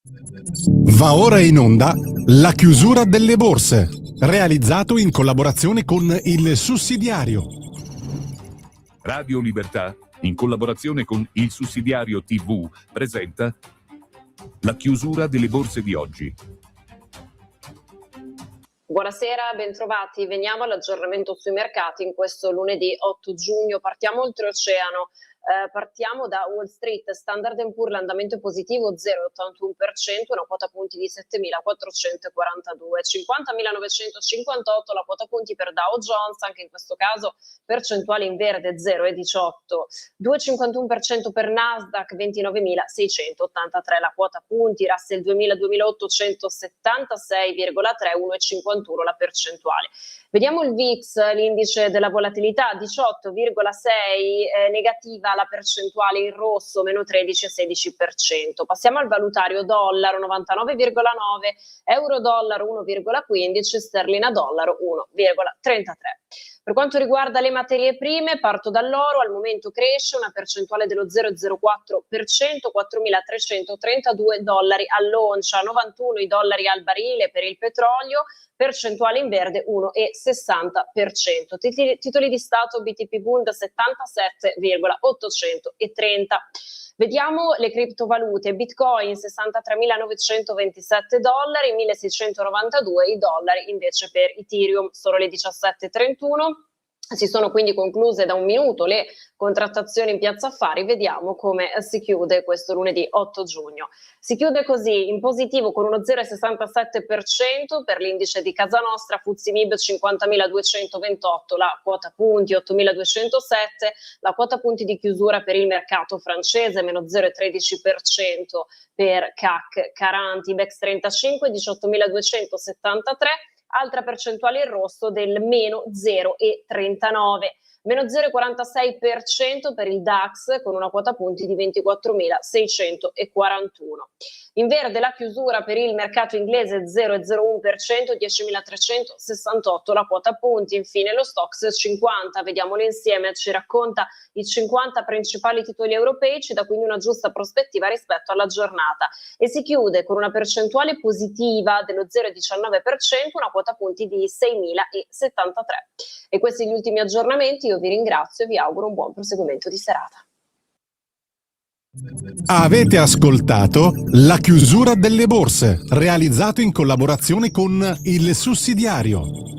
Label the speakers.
Speaker 1: Va ora in onda La chiusura delle borse, realizzato in collaborazione con Il Sussidiario.
Speaker 2: Radio Libertà, in collaborazione con Il Sussidiario TV, presenta La chiusura delle borse di oggi.
Speaker 3: Buonasera, bentrovati. Veniamo all'aggiornamento sui mercati in questo lunedì 8 giugno. Partiamo oltreoceano. Partiamo da Wall Street. Standard & Poor's, l'andamento è positivo, 0,81%, una quota punti di 7.442, 50.958 la quota punti per Dow Jones, anche in questo caso percentuale in verde 0,18, 2,51% per Nasdaq, 29.683 la quota punti, Russell 2000 2.876,3, 1,51 la percentuale. Vediamo il VIX, l'indice della volatilità, 18,6, negativa la percentuale in rosso, meno 13,16%. Passiamo al valutario dollaro, 99,9, euro dollaro 1,15, sterlina dollaro 1,33. Per quanto riguarda le materie prime, parto dall'oro, al momento cresce una percentuale dello 0,04%, 4.332 dollari all'oncia, 91 i dollari al barile per il petrolio, percentuale in verde 1,60%. Titoli di Stato BTP Bund 77,830. Vediamo le criptovalute. Bitcoin 63.927 dollari, 1.692 i dollari invece per Ethereum, solo le 17:31. Si sono quindi concluse da un minuto le contrattazioni in Piazza Affari. Vediamo come si chiude questo lunedì 8 giugno. Si chiude così in positivo con uno 0,67% per l'indice di Casa Nostra, FTSE MIB 50.228, la quota punti 8.207, la quota punti di chiusura per il mercato francese, meno 0,13% per CAC 40, IBEX 35, 18.273, altra percentuale in rosso del meno 0,39, meno 0,46% per il DAX con una quota punti di 24.641. In verde la chiusura per il mercato inglese 0,01%, 10.368 la quota punti. Infine lo Stoxx 50, vediamolo insieme, ci racconta i 50 principali titoli europei, ci dà quindi una giusta prospettiva rispetto alla giornata e si chiude con una percentuale positiva dello 0,19%, una quota punti di 6.073. E questi gli ultimi aggiornamenti. Io vi ringrazio e vi auguro un buon proseguimento di serata.
Speaker 1: Avete ascoltato La chiusura delle borse, realizzato in collaborazione con Il Sussidiario.